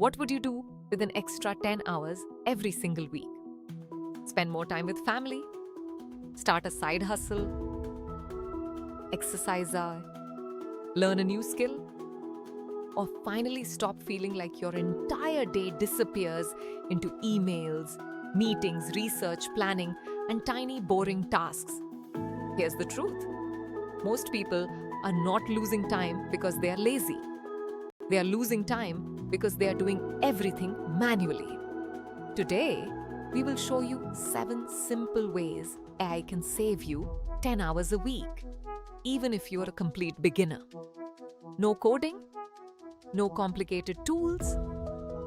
What would you do with an extra 10 hours every single week? Spend more time with family? Start a side hustle? Exercise? Learn a new skill? Or finally stop feeling like your entire day disappears into emails, meetings, research, planning, and tiny boring tasks? Here's the truth. Most people are not losing time because they are lazy. They are losing time because they are doing everything manually. Today, we will show you 7 simple ways AI can save you 10 hours a week, even if you are a complete beginner. No coding, no complicated tools,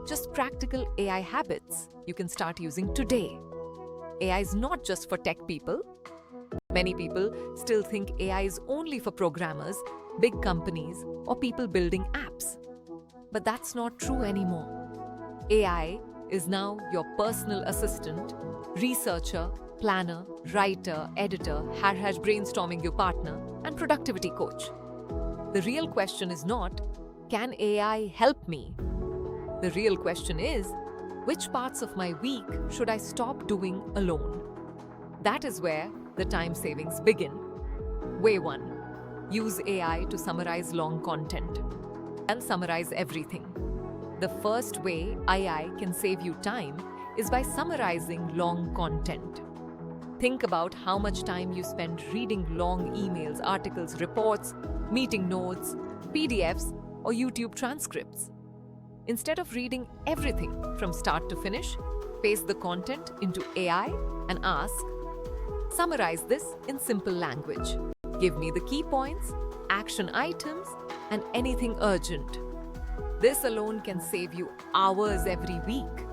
just practical AI habits you can start using today. AI is not just for tech people. Many people still think AI is only for programmers, big companies, or people building apps. But that's not true anymore. AI is now your personal assistant, researcher, planner, writer, editor, brainstorming your partner, and productivity coach. The real question is not, can AI help me? The real question is, which parts of my week should I stop doing alone? That is where the time savings begin. Way 1. Use AI to summarize long content. And summarize everything. The first way AI can save you time is by summarizing long content. Think about how much time you spend reading long emails, articles, reports, meeting notes, PDFs, or YouTube transcripts. Instead of reading everything from start to finish, paste the content into AI and ask, summarize this in simple language. Give me the key points, action items, and anything urgent. This alone can save you hours every week.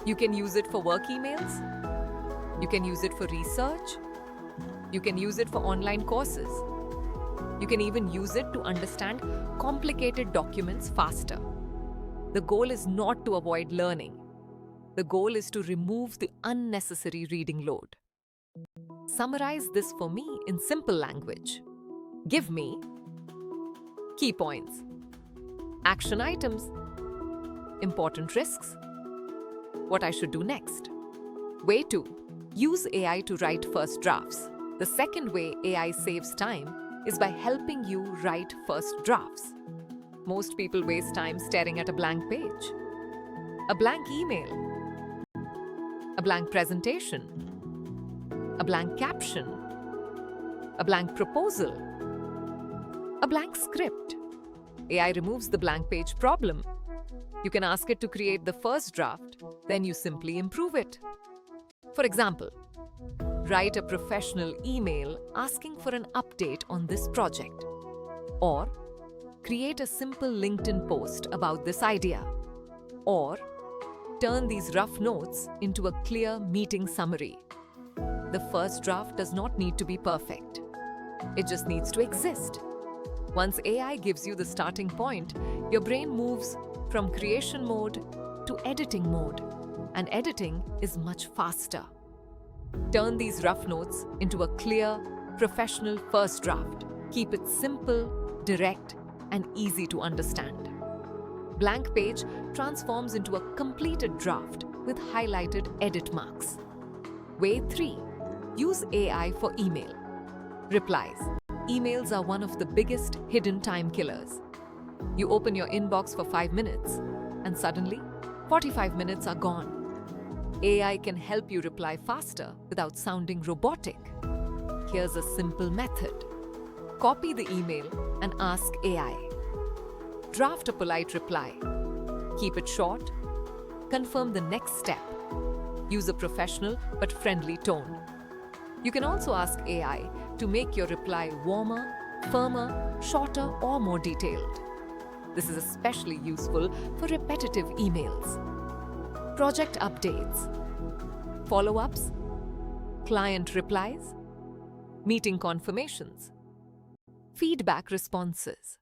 You can use it for work emails. You can use it for research. You can use it for online courses. You can even use it to understand complicated documents faster. The goal is not to avoid learning. The goal is to remove the unnecessary reading load. Summarize this for me in simple language. Give me key points, action items, important risks, what I should do next. Way 2. Use AI to write first drafts. The second way AI saves time is by helping you write first drafts. Most people waste time staring at a blank page, a blank email, a blank presentation, a blank caption, a blank proposal, a blank script. AI removes the blank page problem. You can ask it to create the first draft, then you simply improve it. For example, write a professional email asking for an update on this project. Or create a simple LinkedIn post about this idea. Or turn these rough notes into a clear meeting summary. The first draft does not need to be perfect. It just needs to exist. Once AI gives you the starting point, your brain moves from creation mode to editing mode, and editing is much faster. Turn these rough notes into a clear, professional first draft. Keep it simple, direct, and easy to understand. Blank page transforms into a completed draft with highlighted edit marks. Way 3. Use AI for email. Replies. Emails are one of the biggest hidden time killers. You open your inbox for 5 minutes, and suddenly, 45 minutes are gone. AI can help you reply faster without sounding robotic. Here's a simple method. Copy the email and ask AI. Draft a polite reply. Keep it short. Confirm the next step. Use a professional but friendly tone. You can also ask AI to make your reply warmer, firmer, shorter, or more detailed. This is especially useful for repetitive emails. Project updates, follow-ups, client replies, meeting confirmations, feedback responses.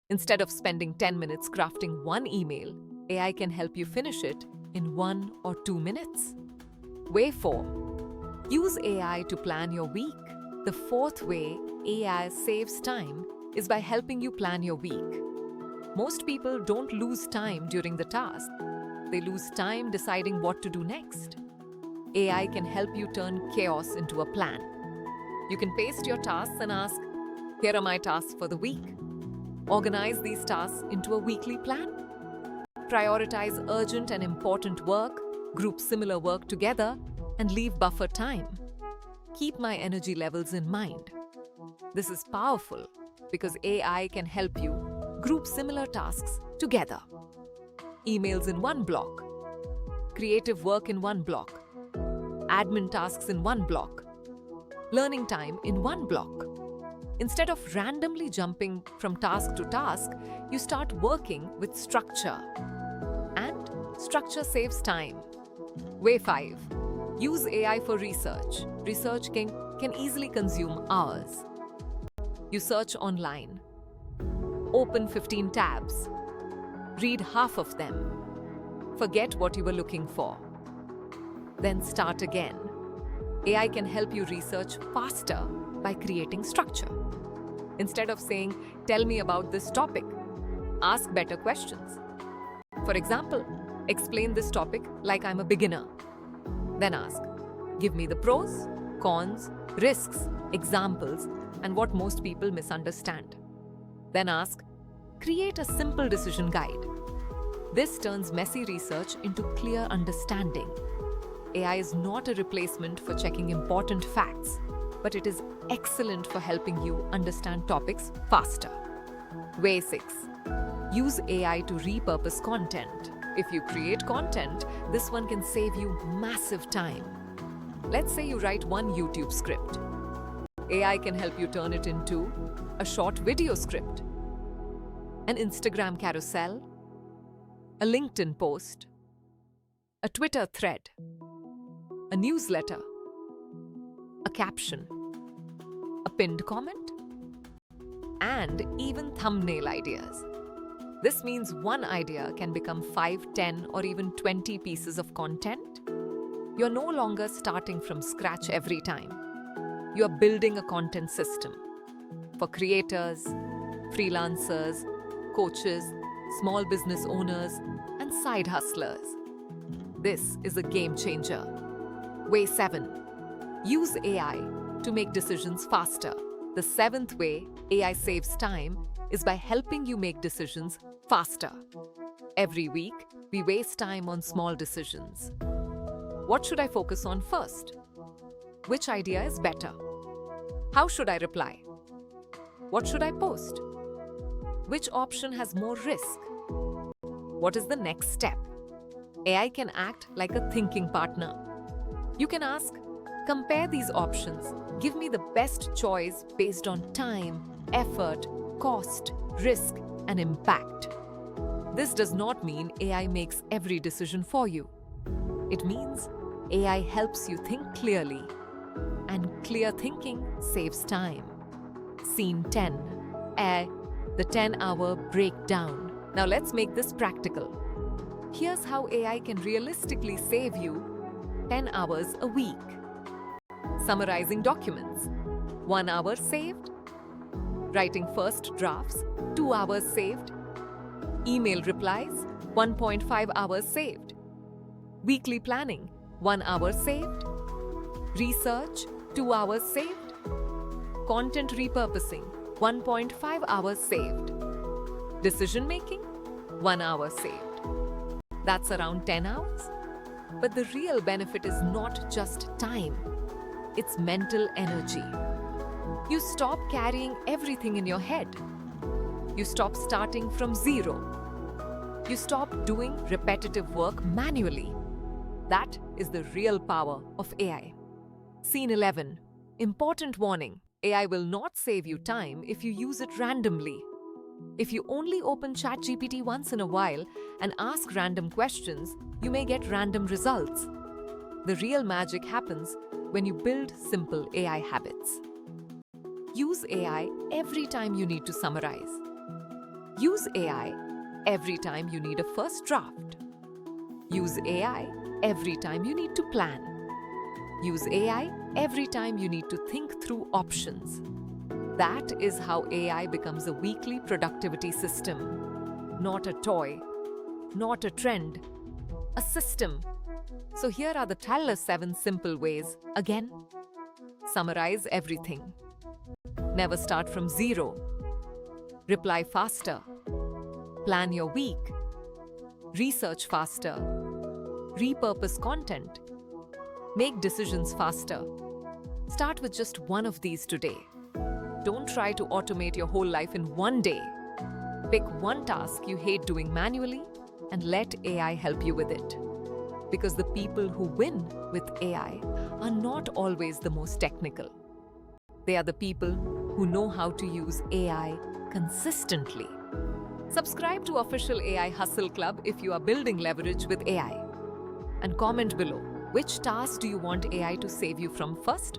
Instead of spending 10 minutes crafting one email, AI can help you finish it in 1 or 2 minutes. Way 4. Use AI to plan your week. The fourth way AI saves time is by helping you plan your week. Most people don't lose time during the task. They lose time deciding what to do next. AI can help you turn chaos into a plan. You can paste your tasks and ask, "Here are my tasks for the week." Organize these tasks into a weekly plan. Prioritize urgent and important work, group similar work together, and leave buffer time. Keep my energy levels in mind. This is powerful because AI can help you group similar tasks together. Emails in one block, creative work in one block, admin tasks in one block, learning time in one block. Instead of randomly jumping from task to task, you start working with structure. And structure saves time. Way 5. Use AI for research. Research can easily consume hours. You search online. Open 15 tabs. Read half of them. Forget what you were looking for. Then start again. AI can help you research faster by creating structure. Instead of saying, "Tell me about this topic," ask better questions. For example, explain this topic like I'm a beginner. Then ask, "Give me the pros, cons, risks, examples, and what most people misunderstand." Then ask, "Create a simple decision guide." This turns messy research into clear understanding. AI is not a replacement for checking important facts, but it is excellent for helping you understand topics faster. Way 6. Use AI to repurpose content. If you create content, this one can save you massive time. Let's say you write one YouTube script. AI can help you turn it into a short video script, an Instagram carousel, a LinkedIn post, a Twitter thread, a newsletter, a caption, a pinned comment, and even thumbnail ideas. This means one idea can become 5, 10, or even 20 pieces of content. You're no longer starting from scratch every time. You're building a content system for creators, freelancers, coaches, small business owners, and side hustlers. This is a game changer. Way 7. Use AI to make decisions faster. The 7th way AI saves time is by helping you make decisions faster. Every week, we waste time on small decisions. What should I focus on first? Which idea is better? How should I reply? What should I post? Which option has more risk? What is the next step? AI can act like a thinking partner. You can ask, "Compare these options. Give me the best choice based on time, effort, cost, risk, and impact." This does not mean AI makes every decision for you. It means AI helps you think clearly, and clear thinking saves time. Scene 10. The 10-hour breakdown. Now let's make this practical. Here's how AI can realistically save you 10 hours a week. Summarizing documents, 1 hour saved. Writing first drafts, 2 hours saved. Email replies, 1.5 hours saved. Weekly planning, 1 hour saved. Research, 2 hours saved. Content repurposing, 1.5 hours saved. Decision making, 1 hour saved. That's around 10 hours. But the real benefit is not just time, it's mental energy. You stop carrying everything in your head. You stop starting from zero. You stop doing repetitive work manually. That is the real power of AI. Scene 11. Important warning. AI will not save you time if you use it randomly. If you only open ChatGPT once in a while and ask random questions, you may get random results. The real magic happens when you build simple AI habits. Use AI every time you need to summarize. Use AI every time you need a first draft. Use AI every time you need to plan. Use AI every time you need to think through options. That is how AI becomes a weekly productivity system. not a toy, not a trend, a system. So here are the tell us 7 simple ways. Again, summarize everything. Never start from zero. Reply faster. Plan your week. Research faster. Repurpose content. Make decisions faster. Start with just one of these today. Don't try to automate your whole life in one day. Pick one task you hate doing manually and let AI help you with it. Because the people who win with AI are not always the most technical. They are the people who know how to use AI consistently. Subscribe to Official AI Hustle Club if you are building leverage with AI. And comment below, which task do you want AI to save you from first?